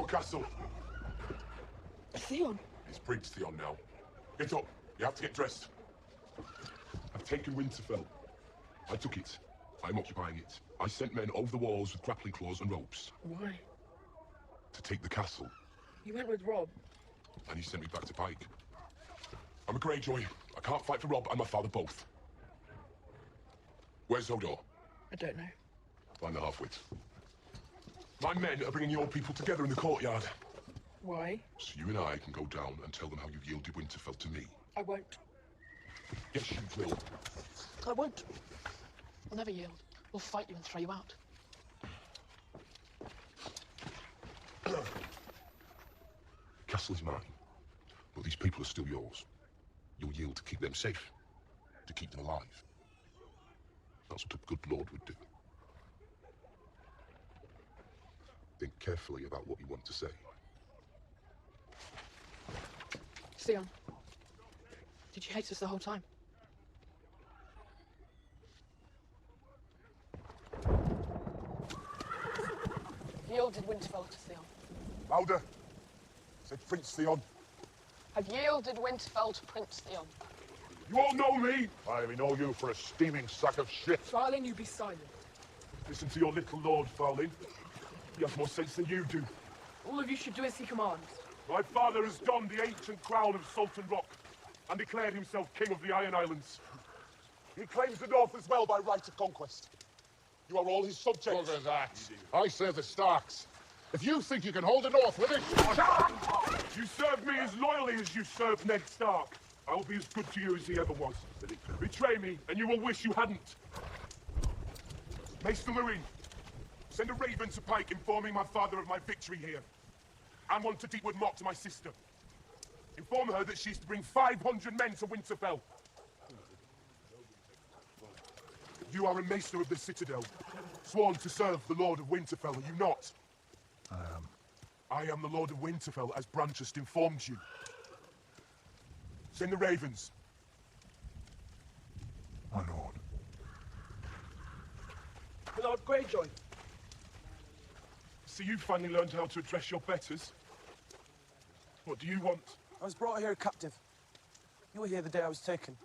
castle. Theon. It's Prince Theon now. Get up. You have to get dressed. I've taken Winterfell. I took it. I'm occupying it. I sent men over the walls with grappling claws and ropes. Why? To take the castle. You went with Rob. And he sent me back to Pike. I'm a Greyjoy. I can't fight for Rob and my father both. Where's Hodor? I don't know. Find the half-wit. My men are bringing your people together in the courtyard. Why? So you and I can go down and tell them how you've yielded Winterfell to me. I won't. Yes, you will. I won't. I'll never yield. We'll fight you and throw you out. Castle is mine, but these people are still yours. You'll yield to keep them safe, to keep them alive. That's what a good lord would do. Think carefully about what you want to say. Theon, did you hate us the whole time? Yielded Winterfell to Theon. Louder! Said Prince Theon. Have yielded Winterfell to Prince Theon. You all know me! I know you for a steaming sack of shit. Farlin, you be silent. Listen to your little lord, Farlin. He has more sense than you do. All of you should do as he commands. My father has donned the ancient crown of Sultan Rock and declared himself king of the Iron Islands. He claims the north as well by right of conquest. You are all his subjects. Look at that. I serve the Starks. If you think you can hold the north with it... You serve me as loyally as you served Ned Stark. I will be as good to you as he ever was. Betray me, and you will wish you hadn't. Maester Louis, send a raven to Pike informing my father of my victory here. And one to Deepwood Mock to my sister. Inform her that she's to bring 500 men to Winterfell. You are a maester of the Citadel, sworn to serve the Lord of Winterfell, are you not? I am. I am the Lord of Winterfell, as Branchest informed you. Send the ravens. My lord. Lord Greyjoy. So you finally learned how to address your betters. What do you want? I was brought here captive. You were here the day I was taken.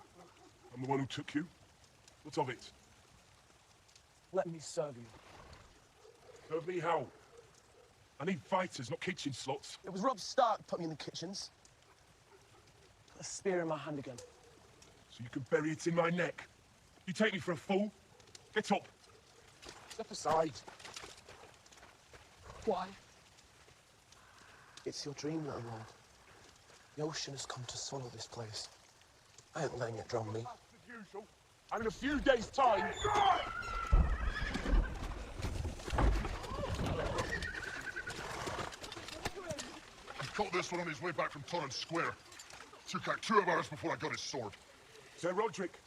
I'm the one who took you. What of it? Let me serve you. Serve me how? I need fighters, not kitchen slots. It was Rob Stark put me in the kitchens. Put a spear in my hand again. So you can bury it in my neck. You take me for a fool? Get up. Step aside. Why? It's your dream, little lord. The ocean has come to swallow this place. I ain't letting it drown me. As usual. And in a few days' time... He caught this one on his way back from Torrance Square. Took out 2 of ours before I got his sword. Sir Roderick,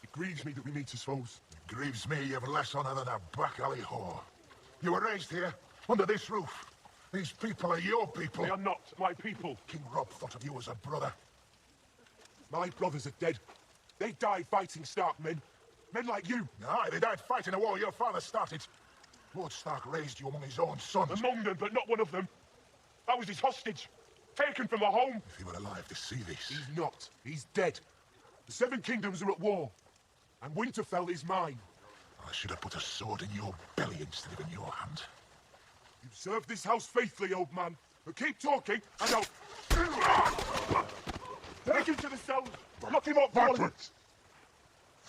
it grieves me that we meet as foes. It grieves me you've less honor than a back alley whore. You were raised here, under this roof. These people are your people. They are not my people. King Rob thought of you as a brother. My brothers are dead. They died fighting Stark men. Men like you. Aye, they died fighting a war your father started. Lord Stark raised you among his own sons. Among them, but not one of them. I was his hostage. Taken from a home. If he were alive to see this. He's not. He's dead. The 7 kingdoms are at war. And Winterfell is mine. I should have put a sword in your belly instead of in your hand. You've served this house faithfully, old man. But keep talking, and I'll... Take him to the cells. Lock him up. Backwards!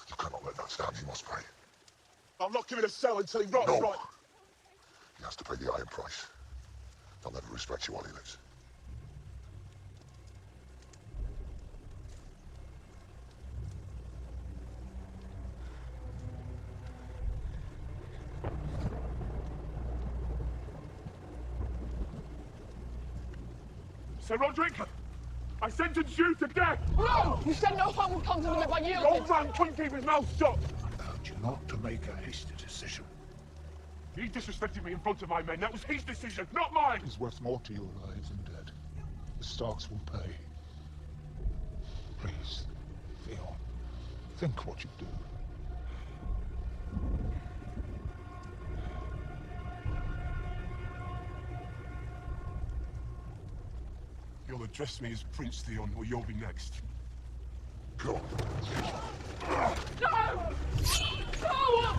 You cannot let that stand, he must pay. I'll lock him in a cell until he rots No. right. He has to pay the iron price. They'll never respect you while he lives. Sir Roderick, I sentence you to death! No! You said no harm would come to them if I The yielded! old man couldn't keep his mouth shut! I urge you not to make a hasty decision. He disrespected me in front of my men. That was his decision, not mine! He's worth more to you alive than dead. The Starks will pay. Please, Theon, think what you do. You'll address me as Prince Theon, or you'll be next. Go. No! No! Theon!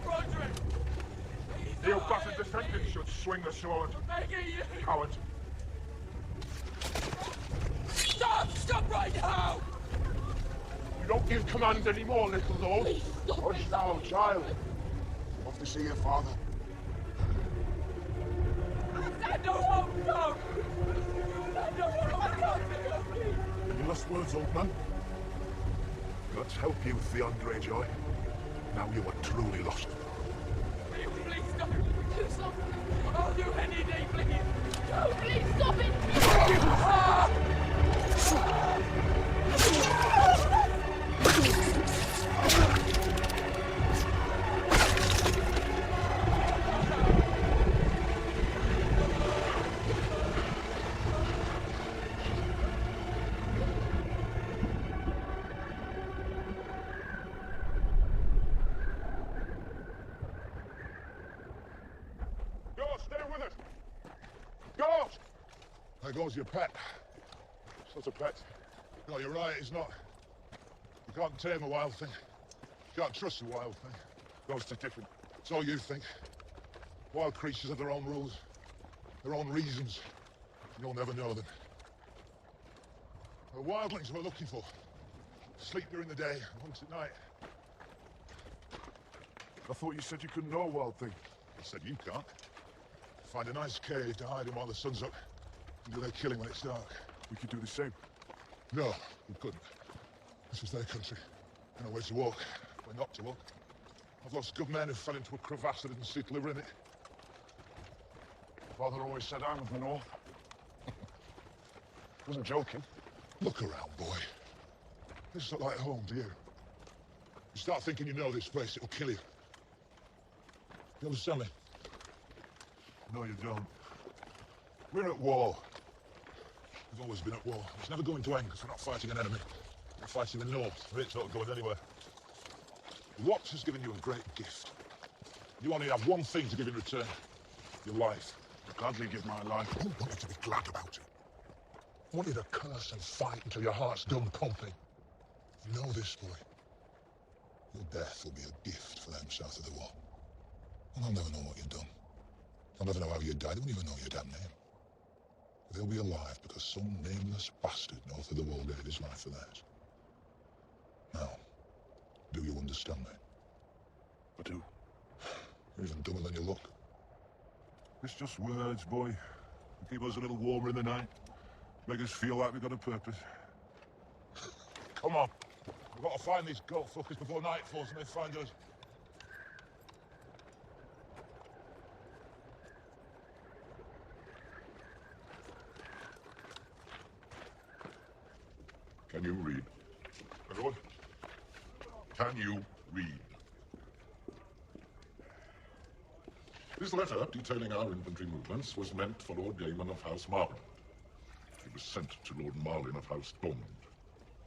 Roderick! The ill-battered descendant should swing the sword. I'm begging you! Coward. Stop! Stop right now! You don't give commands anymore, little lord. Please stop Hush it. now, child. Off to see your father. No, no, no! No, please! Any last words, old man? God's help you, Theon Greyjoy. Now you are truly lost. Please stop! Please stop! I'll do anything, please! No, please stop it! Stay with us! Go! There goes your pet. It's not a pet. No, you're right, it's not. You can't tame a wild thing. You can't trust a wild thing. Ghosts are different. It's all you think. Wild creatures have their own rules, their own reasons. You'll never know them. The wildlings we're looking for. Sleep during the day, hunt at night. I thought you said you couldn't know a wild thing. I said you can't. Find a nice cave to hide in while the sun's up, and do their killing when it's dark. We could do the same. No, we couldn't. This is their country. I know where to walk, where not to walk. I've lost good men who fell into a crevasse that didn't see till they were in it. Father always said I'm of the north. Wasn't joking. Look around, boy. This looks like home to you. You start thinking you know this place, it'll kill you. You understand me? No, you don't. We're at war. We've always been at war. It's never going to end because we're not fighting an enemy. We're fighting the North. It's not going anywhere. Watts has given you a great gift. You only have one thing to give in return. Your life. I'd gladly give my life. I don't want you to be glad about it. I want you to curse and fight until your heart's done pumping. You know this, boy. Your death will be a gift for them south of the wall. And I'll never know what you've done. I'll never know how you died. They won't even know your damn name. But they'll be alive because some nameless bastard north of the wall gave his life for theirs. Now, do you understand me? I do. You're even dumber than you look. It's just words, boy. Keep us a little warmer in the night. Make us feel like we've got a purpose. Come on. We've got to find these goat fuckers before night falls and they find us. Can you read? Everyone? Can you read? This letter, detailing our infantry movements, was meant for Lord Damon of House Marlin. It was sent to Lord Marlin of House Thomond.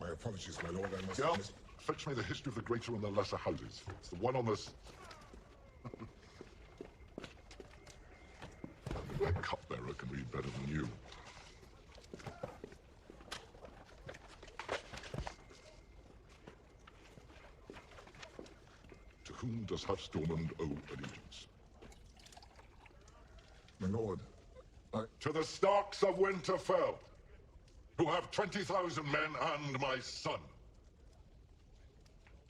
My apologies, my lord, I must... Yeah, fetch me the history of the greater and the lesser houses. It's the one on this... The cupbearer can read better than you. To whom does House Thomond owe allegiance? My lord, to the Starks of Winterfell, who have 20,000 men and my son.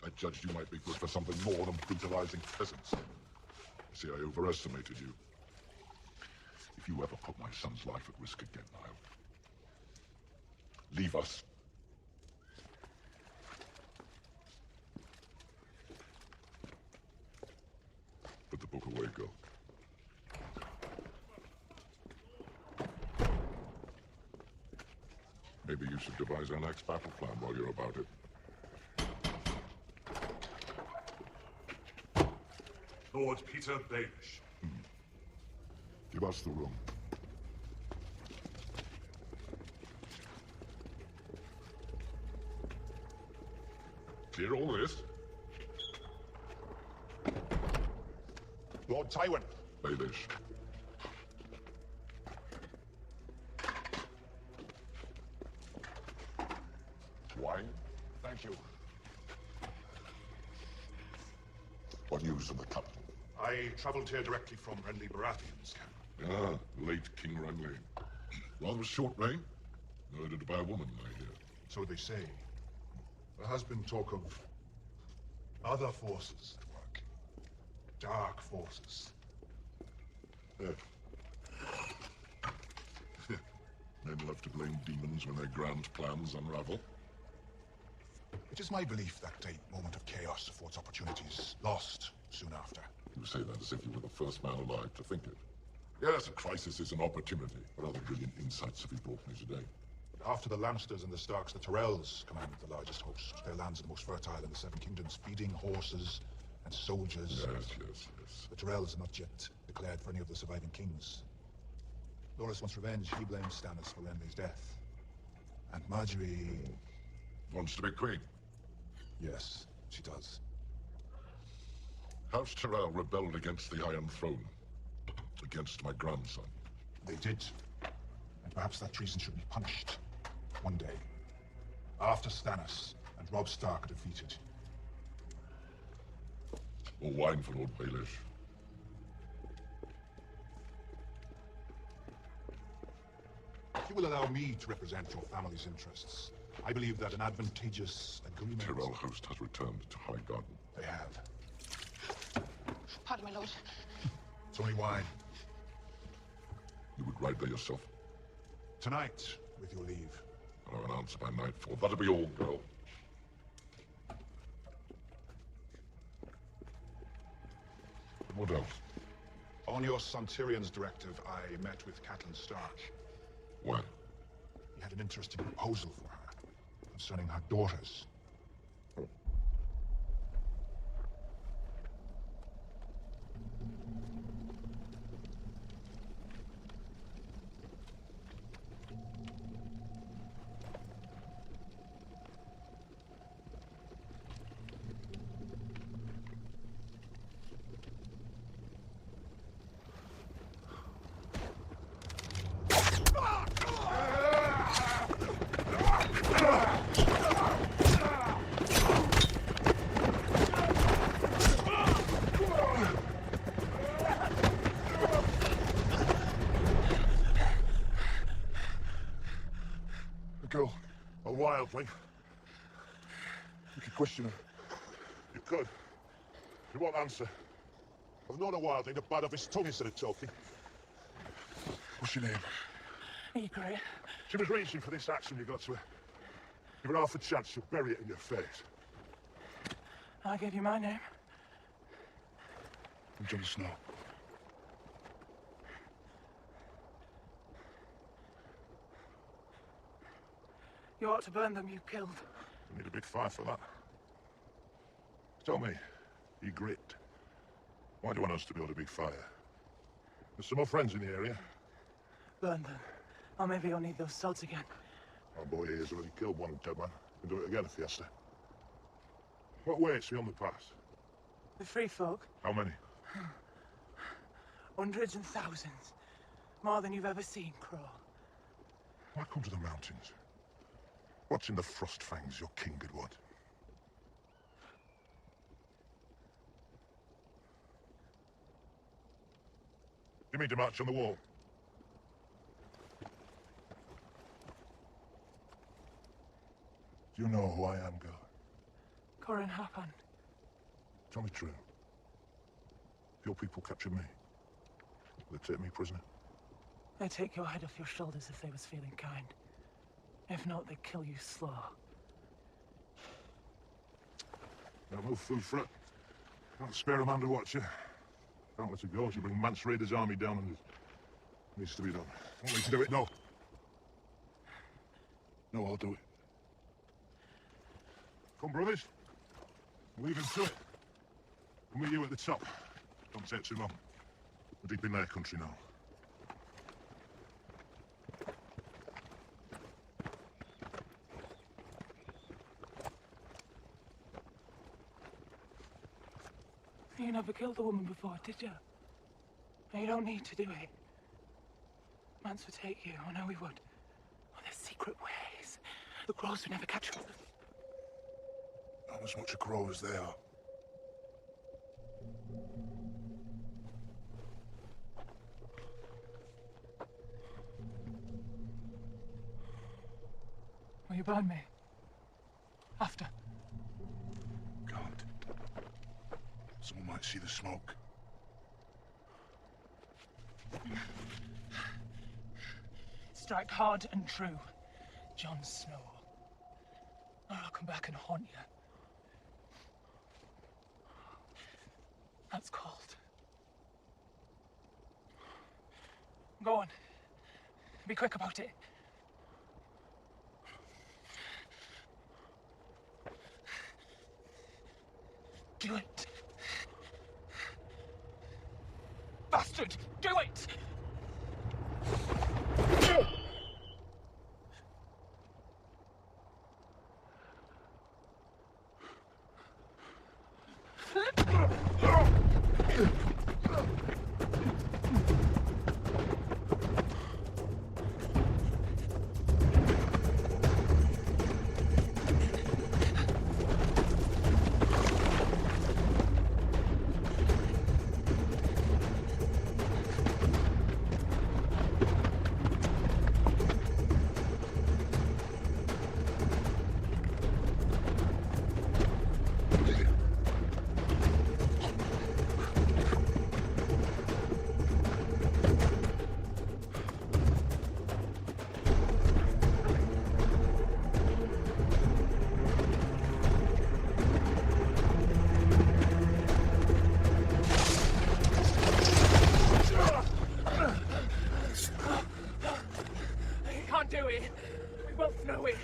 I judged you might be good for something more than brutalizing peasants. See, I overestimated you. If you ever put my son's life at risk again, I'll... Leave us. Put the book away, go. Maybe you should devise our next battle plan while you're about it. Lord Peter Baelish. Give us the room. Clear all this? Lord Tywin. Baelish. Thank you. What news from the capital? I travelled here directly from Renly Baratheon's camp. Ah, late King Renly. Rather a short reign. Murdered by a woman, I hear. So they say. There has been talk of other forces at work. Dark forces. Yeah. Men love to blame demons when their grand plans unravel. It is my belief that a moment of chaos affords opportunities lost soon after. You say that as if you were the first man alive to think it. Yes, a crisis is an opportunity. What other brilliant insights have you brought me today? After the Lannisters and the Starks, the Tyrells command the largest host. Their lands are the most fertile in the Seven Kingdoms, feeding horses and soldiers. Yes. The Tyrells are not yet declared for any of the surviving kings. Loras wants revenge. He blames Stannis for Renly's death. And Marjorie... Wants to be queen. Yes, she does. House Tyrell rebelled against the Iron Throne. Against my grandson. They did. And perhaps that treason should be punished. One day. After Stannis and Robb Stark are defeated. More wine for Lord Baelish. If you will allow me to represent your family's interests, I believe that an advantageous agreement... Tyrell host has returned to High Garden. They have. Pardon, my lord. It's only wine. You would ride there yourself? Tonight, with your leave. I'll have an answer by nightfall. That'll be all, girl. What else? On your son Tyrion's directive, I met with Catelyn Stark. Why? He had an interesting proposal for her, concerning her daughters. Girl, a wildling. You could question her. You could. You won't answer. I've known a wildling to bite off his tongue instead of talking. What's your name? Egret. She was reaching for this axe when you got to her. Give her half a chance, she'll bury it in your face. I gave you my name. I'm Jon Snow. You ought to burn them you killed. You need a big fire for that. Tell me, Egret, why do you want us to build a big fire? There's some more friends in the area. Burn them. Or maybe you'll need those swords again. Our boy here's already killed one dead man. Can do it again if he has to. What waits beyond the pass? The free folk. How many? Hundreds and thousands. More than you've ever seen, Crow. Why come to the mountains? What's in the frost fangs your king could want? You mean to march on the wall? Do you know who I am, girl? Corin Hapan. Tell me true. If your people capture me, will they take me prisoner? They take your head off your shoulders if they was feeling kind. If not, they kill you slow. Now move food for it. Can't spare a man to watch you. Can't let it go. She'll bring Mance Raider's army down and it needs to be done. Want me to do it? No. No, I'll do it. Come, brothers. Leave him to it. We'll meet you at the top. Don't take too long. We're deep in their country now. You never killed a woman before, did you? And you don't need to do it. Mance would take you, I know he would. Oh, there's secret ways. The crows would never catch you. as much a crow as they are. Will you burn me? After? Can't. Someone might see the smoke. Strike hard and true, Jon Snow. Or I'll come back and haunt you. That's cold. Go on. Be quick about it. Do it. Bastard! Do it! Do it. We both know it.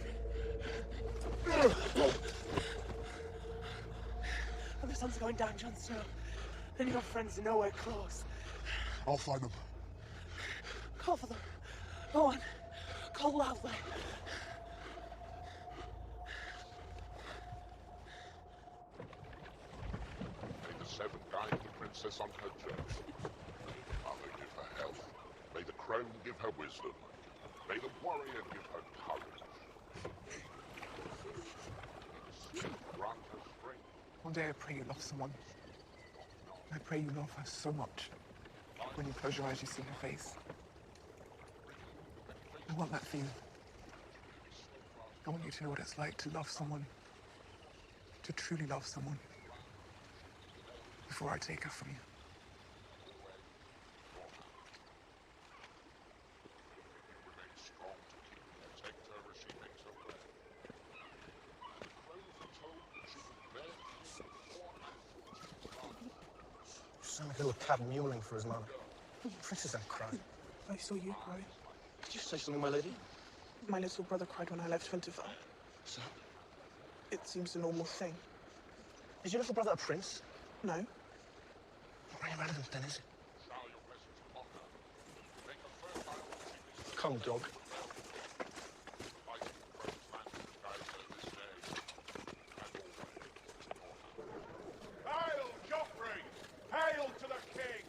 When the sun's going down, Jon Snow, and your friends are nowhere close. I'll find them. Call for them. Go on. Call loudly. May the Seven guide the princess on her journey. Mother give her health. May the crown give her wisdom. May the warrior give her courage. Grant her strength. One day I pray you love someone. I pray you love her so much. When you close your eyes, you see her face. I want that for you. I want you to know what it's like to love someone. To truly love someone. Before I take her from you. Sound like a little cab mewling for his mother. Princess don't cry. I saw you cry. Did you say something, my lady? My little brother cried when I left Winterfell. So? It seems a normal thing. Is your little brother a prince? No. Not really relevant then, is it? Come, dog. Hail, Joffrey! Hail to the king!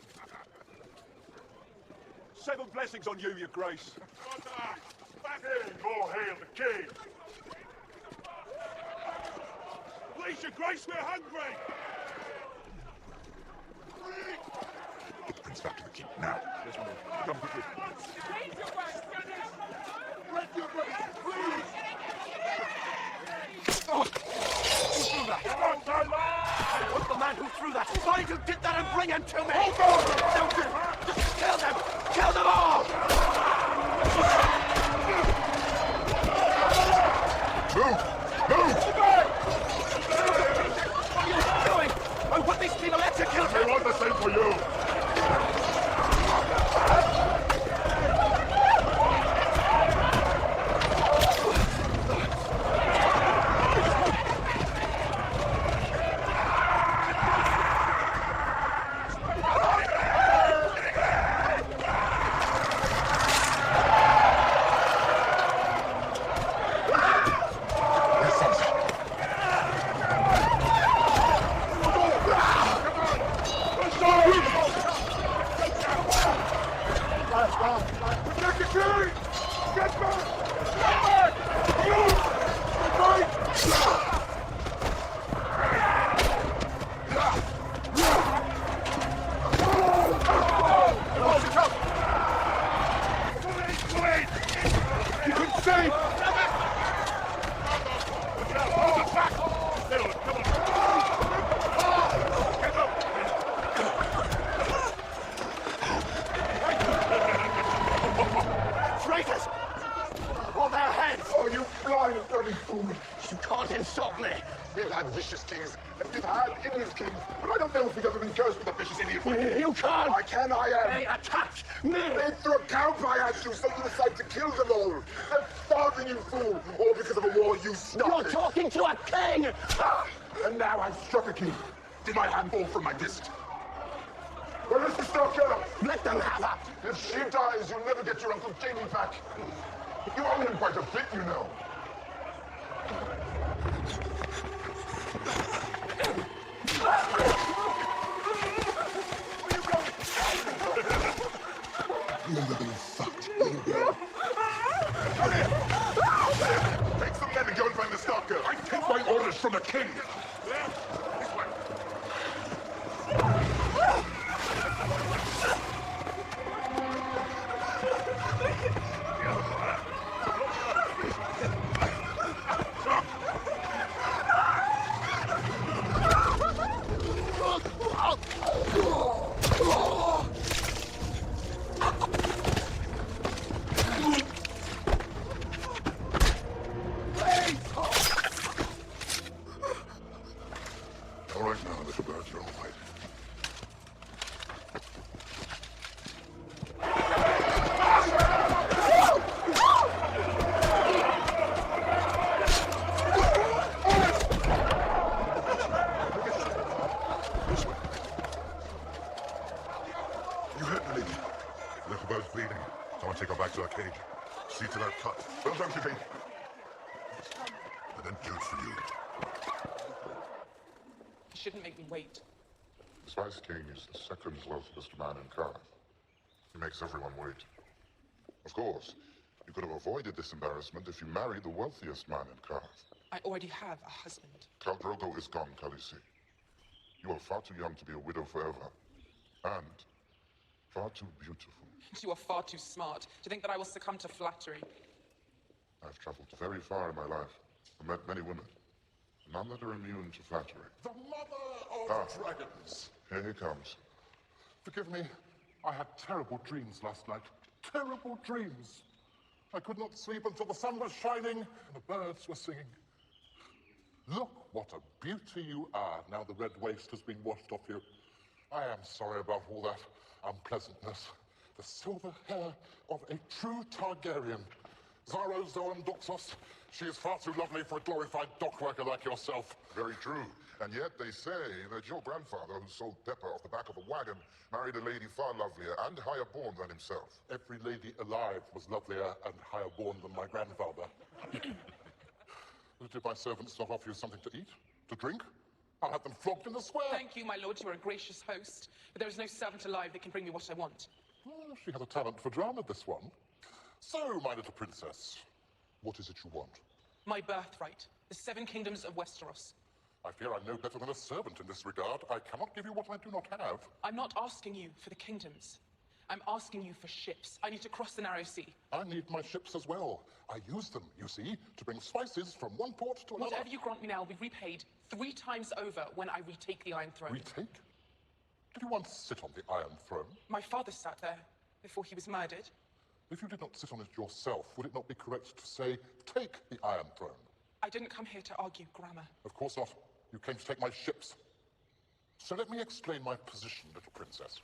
7 blessings on you, your grace. Back in, more hail the king! Please, your grace, we're hungry! Get the prince back to the king now. Yes, my lord. Come quickly. Put the man who threw that! Find who did that and bring him to me! Hold on! Don't do it! Just kill them! Kill them all! Move! Move! What are you doing? I want these people executed! They want the same for you! We've had vicious kings, and we've had idiot kings, but I don't know if we've ever been cursed with a vicious idiot. You can't! I can, I am. They attacked me! They threw a cowpie at you, so you decided to kill them all. They're starving, you fool, all because of a war you started. You're talking to a king! And now I've struck a king. Did my hand fall from my disc? Where is the Starkiller? Let them have her! If she dies, you'll never get your Uncle Jamie back. You own him quite a bit, you know. You're being fucked, little girl. Take some men and go and find the Stalker. I take my orders from the king. This way. All right now, little bird, you're all right. This way. You hurt me, lady. Little bird's bleeding. Someone take her back to her cage. See to that cut. Well done, Kitty. And then good for you. You shouldn't make me wait. The Spice King is the second wealthiest man in Karth. He makes everyone wait. Of course, you could have avoided this embarrassment if you married the wealthiest man in Karth. I already have a husband. Khal Drogo is gone, Khaleesi. You are far too young to be a widow forever. And far too beautiful. You are far too smart to think that I will succumb to flattery. I've traveled very far in my life and met many women. None that are immune to flattery. The mother of dragons. Here he comes. Forgive me, I had terrible dreams last night. Terrible dreams. I could not sleep until the sun was shining and the birds were singing. Look what a beauty you are now the red waste has been washed off you. I am sorry about all that unpleasantness. The silver hair of a true Targaryen. Zaro Zoan Doxos. She is far too lovely for a glorified dockworker like yourself. Very true. And yet they say that your grandfather, who sold pepper off the back of a wagon, married a lady far lovelier and higher born than himself. Every lady alive was lovelier and higher born than my grandfather. Did my servants not offer you something to eat? To drink? I'll have them flogged in the square. Thank you, my lord. You are a gracious host. But there is no servant alive that can bring me what I want. Well, she has a talent for drama, this one. So, my little princess, what is it you want? My birthright. The 7 kingdoms of Westeros. I fear I'm no better than a servant in this regard. I cannot give you what I do not have. I'm not asking you for the kingdoms. I'm asking you for ships. I need to cross the Narrow Sea. I need my ships as well. I use them, you see, to bring spices from one port to another. Whatever you grant me now will be repaid 3 times over when I retake the Iron Throne. Retake? Did you once sit on the Iron Throne? My father sat there before he was murdered. If you did not sit on it yourself, would it not be correct to say, take the Iron Throne? I didn't come here to argue grammar. Of course not. You came to take my ships. So let me explain my position, little princess.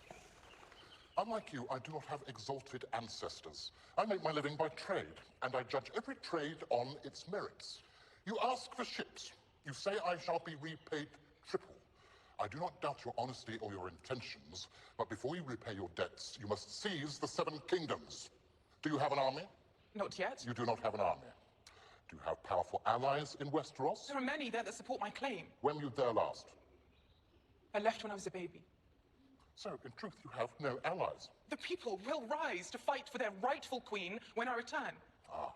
Unlike you, I do not have exalted ancestors. I make my living by trade, and I judge every trade on its merits. You ask for ships. You say I shall be repaid triple. I do not doubt your honesty or your intentions, but before you repay your debts, you must seize the 7 kingdoms. Do you have an army? Not yet. You do not have an army. Do you have powerful allies in Westeros? There are many there that support my claim. When were you there last? I left when I was a baby. So, in truth, you have no allies. The people will rise to fight for their rightful queen when I return. Ah.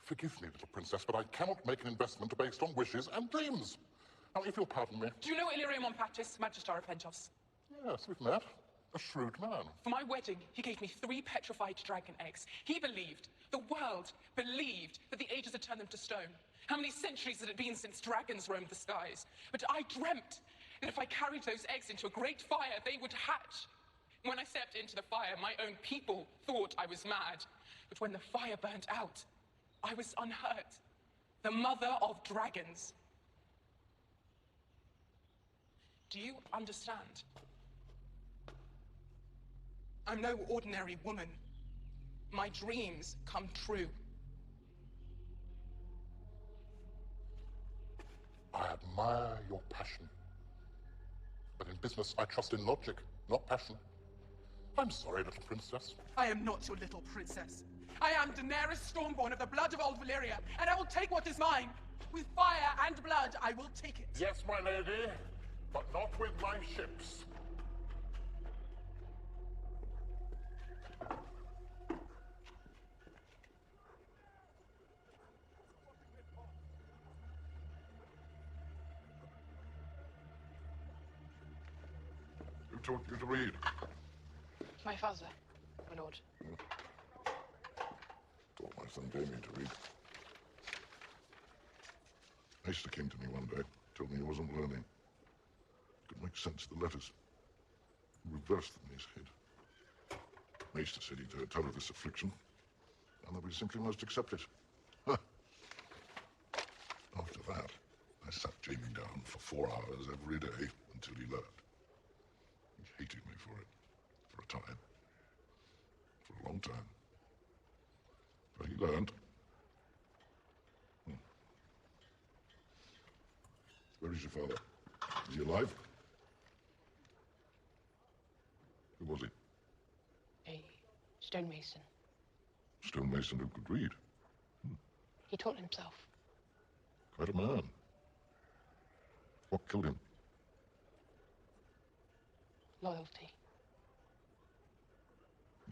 Forgive me, little princess, but I cannot make an investment based on wishes and dreams. Now, if you'll pardon me... Do you know Illyrio Monpatis, Magister of Pentos? Yes, we've met. A shrewd man. For my wedding, he gave me 3 petrified dragon eggs. He believed, the world believed, that the ages had turned them to stone. How many centuries had it been since dragons roamed the skies? But I dreamt that if I carried those eggs into a great fire, they would hatch. When I stepped into the fire, my own people thought I was mad. But when the fire burnt out, I was unhurt. The mother of dragons Do you understand? I'm no ordinary woman. My dreams come true. I admire your passion. But in business, I trust in logic, not passion. I'm sorry, little princess. I am not your little princess. I am Daenerys Stormborn of the blood of old Valyria, and I will take what is mine. With fire and blood, I will take it. Yes, my lady, but not with my ships. Who taught you to read? My father, my lord. Taught my son Damien to read. Maester came to me one day, told me he wasn't learning. Could make sense of the letters. He reversed them in his head. Maester said he'd heard tell of this affliction, and that we simply must accept it. Huh. After that, I sat Jamie down for 4 hours every day until he learned. He hated me for it. For a time. For a long time. But he learned. Where is your father? Is he alive? Who was he? A stonemason. Stonemason who could read. He taught himself. Quite a man. What killed him? Loyalty.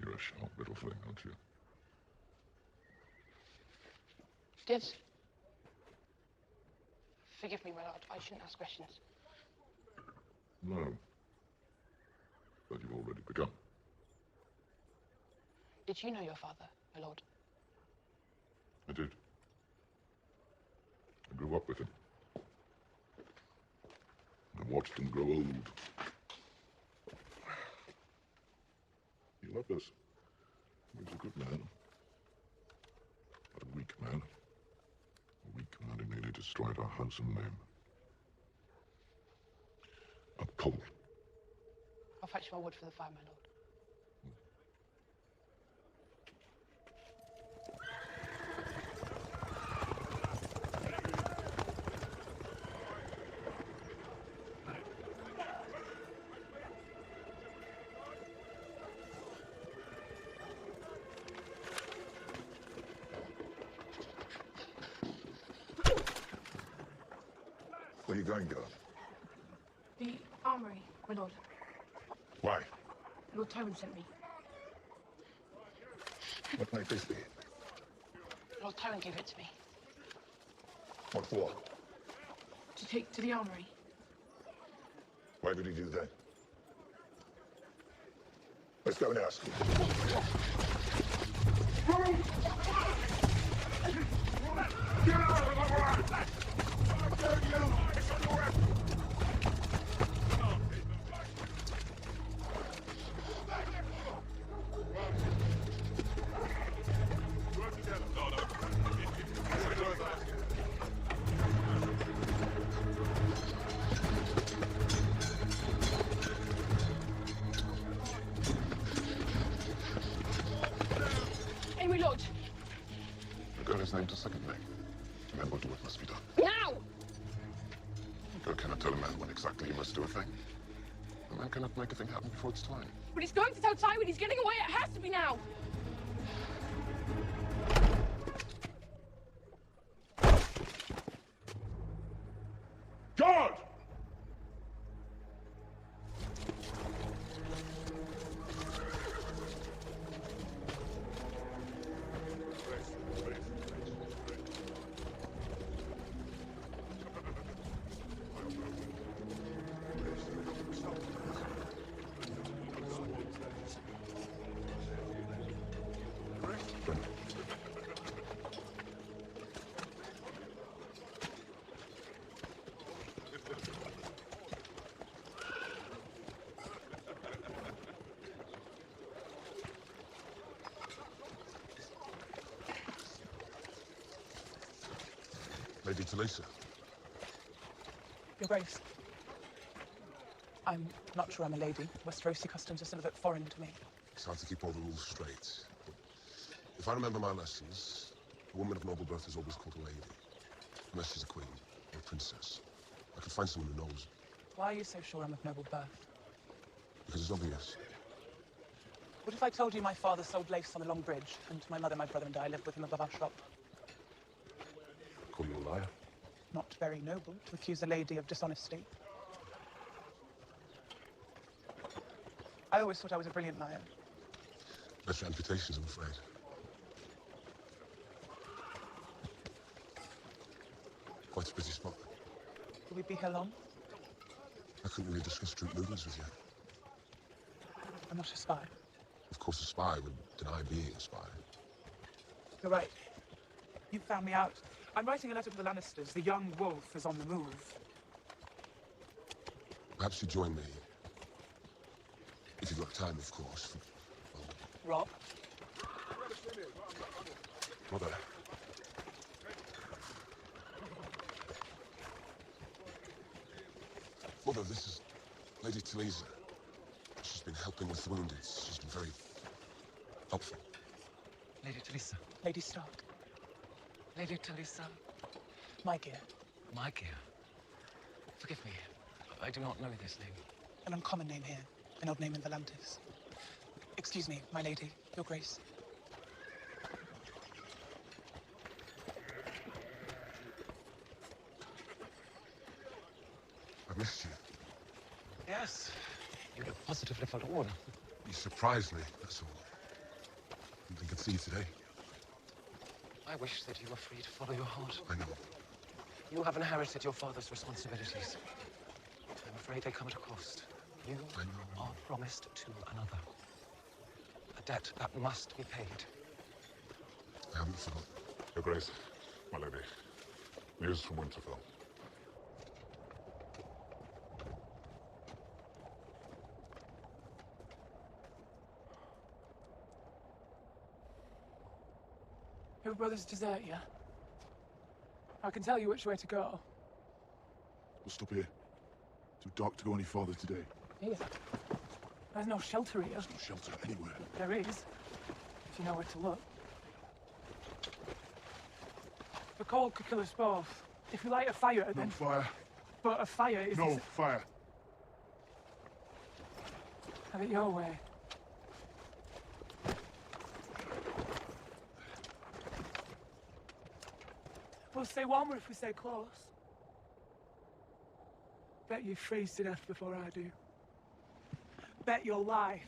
You're a sharp little thing, aren't you? Dibs. Forgive me, my lord. I shouldn't ask questions. No. But you've already begun. Did you know your father, my lord? I did. I grew up with him. I watched him grow old. He loved us. He was a good man. But a weak man. A weak man who nearly destroyed our house and name. A Pole. I'll fetch more wood for the fire, my lord. Where are you going, girl? The armory, my lord. Why? Lord Tywin sent me. What may this be? Lord Tywin gave it to me. What for? To take to the armory. Why did he do that? Let's go and ask him. Get out of the way! I tell you! It's on your head! Amy Lodge, The girl is named a second name. And then we'll do what must be done. now! A girl cannot tell a man when exactly he must do a thing. A man cannot make a thing happen before it's time. But he's going to tell Tywin he's getting away. It has to be now. God! Lady Talisa. Your Grace. I'm not sure I'm a lady. Westerosi customs are still a bit foreign to me. It's hard to keep all the rules straight. But if I remember my lessons, a woman of noble birth is always called a lady. Unless she's a queen or a princess. I can find someone who knows. Why are you so sure I'm of noble birth? Because it's obvious. What if I told you my father sold lace on the Long Bridge, and my mother, my brother, and I lived with him above our shop? Call you a liar? Not very noble to accuse a lady of dishonesty. I always thought I was a brilliant liar. That's your amputations, I'm afraid. Quite a busy spot. Will we be here long? I couldn't really discuss troop movements with you. I'm not a spy. Of course, a spy would deny being a spy. You're right. You found me out. I'm writing a letter to the Lannisters. The young wolf is on the move. Perhaps you join me. If you've got time, of course. Rob? Mother. Mother, this is Lady Talisa. She's been helping with the wounded. She's been very helpful. Lady Talisa. Lady Stark. Lady Talisa. My gear. My gear. Forgive me. I do not know this name. An uncommon name here. An old name in Volantis. Excuse me, my lady. Your grace. I missed you. Yes. You look positively out of order. You surprised me, that's all. Didn't think I'd see you today. I wish that you were free to follow your heart. I know. You have inherited your father's responsibilities. I'm afraid they come at a cost. You are promised to another. A debt that must be paid. I haven't forgotten. Your Grace, my lady. News from Winterfell. Your brothers desert you. I can tell you which way to go. We'll stop here. Too dark to go any farther today. Here. There's no shelter here. There's no shelter anywhere. There is, if you know where to look. The cold could kill us both. If we light a fire, No then... fire. But a fire is... No fire. Have it your way. We'll stay warmer if we stay close. Bet you freeze to death before I do. Bet your life.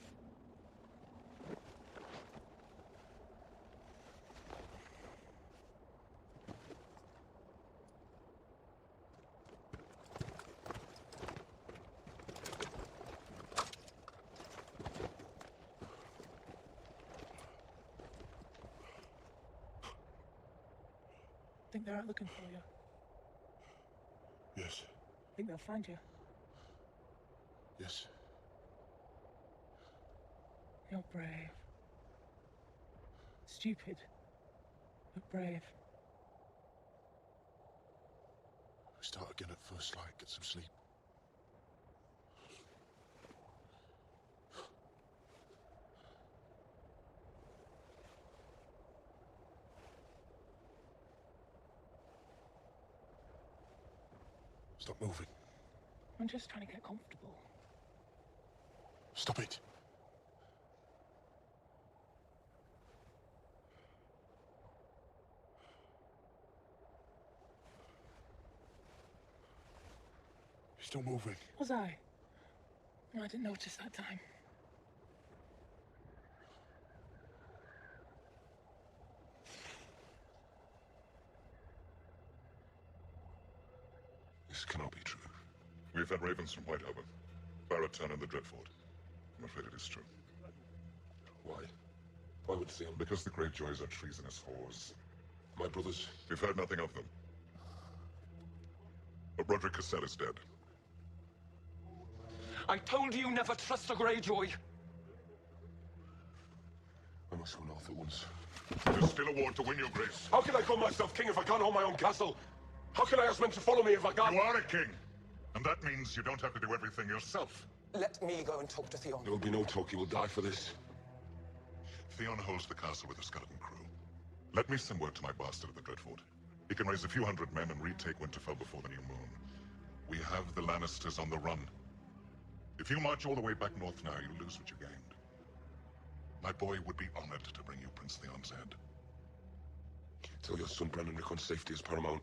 Think they're out looking for you. Yes. Think they'll find you. Yes. You're brave. Stupid, but brave. We start again at first light, get some sleep. Stop moving. I'm just trying to get comfortable. Stop it. You're still moving. Was I? I didn't notice that time. This cannot be true. We've had ravens from Whitehaven, Barrowtown and the Dreadfort. I'm afraid it is true. Why? Why would Theon? Because the Greyjoys are treasonous whores. My brothers? We've heard nothing of them. But Roderick Cassell is dead. I told you never trust a Greyjoy. I must go north at once. There's still a war to win, Your Grace. How can I call myself king if I can't hold my own castle? How can I ask men to follow me if I can't? You are a king, And that means you don't have to do everything yourself. Let me go and talk to Theon. There will be no talk. He will die for this. Theon holds the castle with a skeleton crew. Let me send word to my bastard at the Dreadfort. He can raise a few hundred men and retake Winterfell before the new moon. We have the Lannisters on the run. If you march all the way back north now, you lose what you gained. My boy would be honored to bring you Prince Theon's head. Tell your son Bran and Rickon's safety is paramount.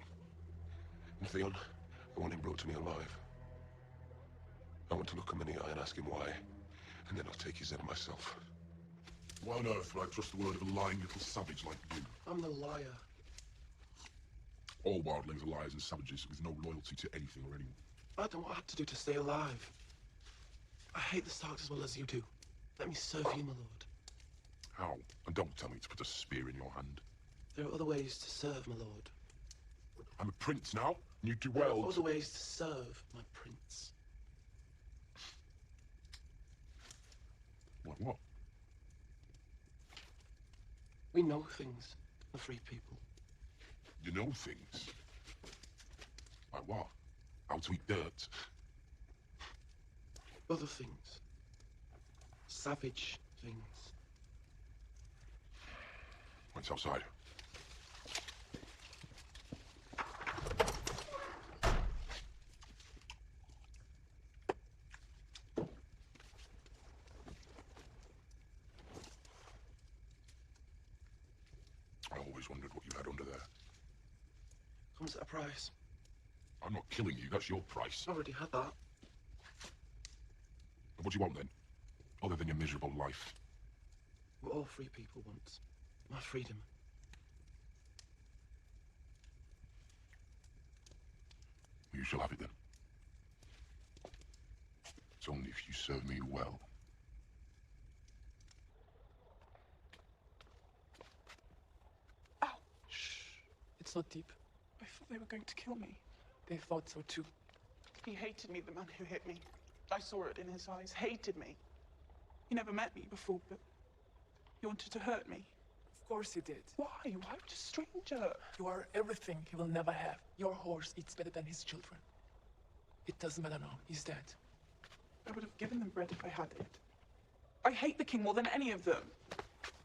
And Theon, I want him brought to me alive. I want to look him in the eye and ask him why, and then I'll take his head myself. Why on earth would I trust the word of a lying little savage like you? I'm the liar. All wildlings are liars and savages with no loyalty to anything or anyone. I don't know what I have to do to stay alive. I hate the Starks as well as you do. Let me serve you, my lord. How? And don't tell me to put a spear in your hand. There are other ways to serve, my lord. I'm a prince now, and you do There well. are other ways to serve, my prince. Like what? We know things, the free people. You know things? Like what? How to eat dirt? Other things. Savage things. What's outside? I always wondered what you had under there. Comes at a price. I'm not killing you, that's your price. I already had that. What do you want then? Other than your miserable life? What all free people want. My freedom. You shall have it then. It's only if you serve me well. Ow! Shh. It's not deep. I thought they were going to kill me. They thought so too. He hated me, the man who hit me. I saw it in his eyes. Hated me. He never met me before, but he wanted to hurt me. Of course he did. Why? Why would a stranger? You are everything he will never have. Your horse eats better than his children. It doesn't matter now. He's dead. I would have given them bread if I had it. I hate the king more than any of them.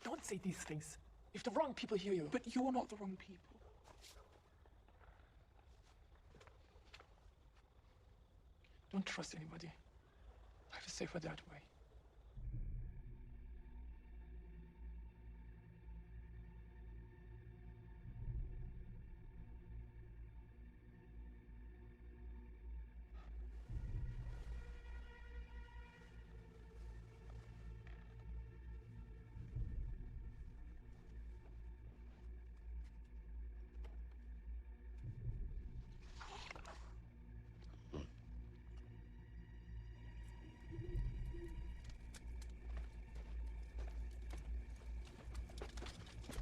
Don't say these things. If the wrong people hear you. But you're not the wrong people. Don't trust anybody. Life is safer that way.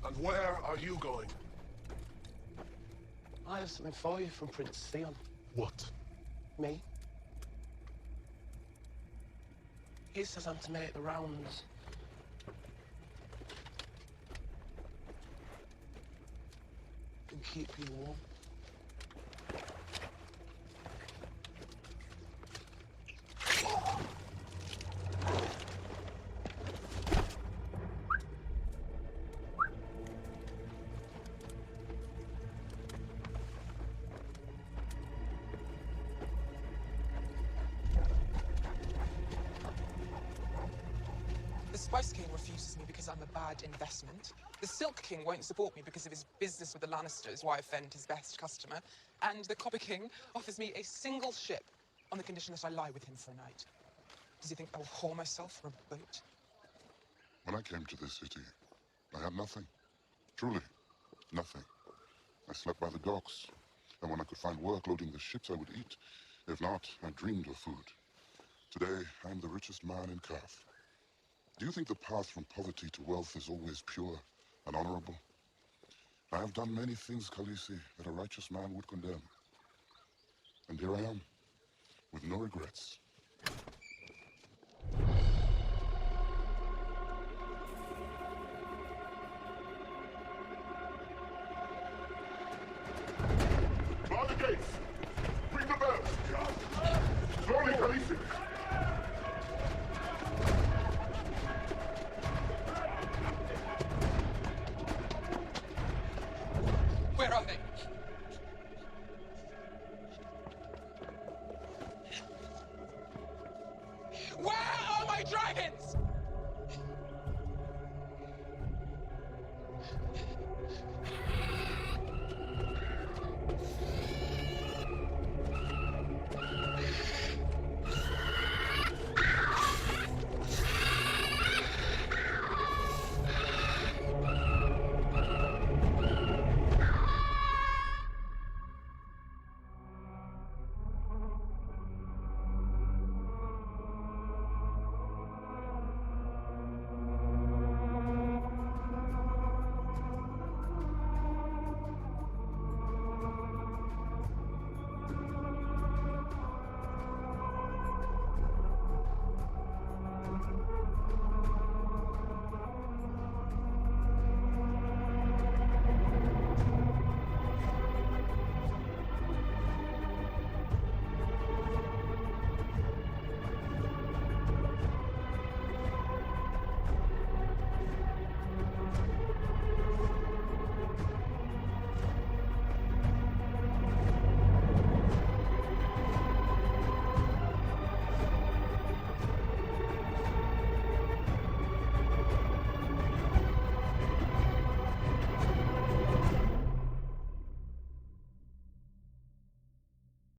And where are you going? I have something for you from Prince Theon. What? Me? He says I'm to make the rounds. And keep you warm. The Spice King refuses me because I'm a bad investment. The Silk King won't support me because of his business with the Lannisters, why offend his best customer. And the Copper King offers me a single ship on the condition that I lie with him for a night. Does he think I will whore myself for a boat? When I came to this city, I had nothing. Truly, nothing. I slept by the docks, and when I could find work loading the ships, I would eat. If not, I dreamed of food. Today, I am the richest man in Kaf. Do you think the path from poverty to wealth is always pure and honorable? I have done many things, Khaleesi, that a righteous man would condemn. And here I am, with no regrets.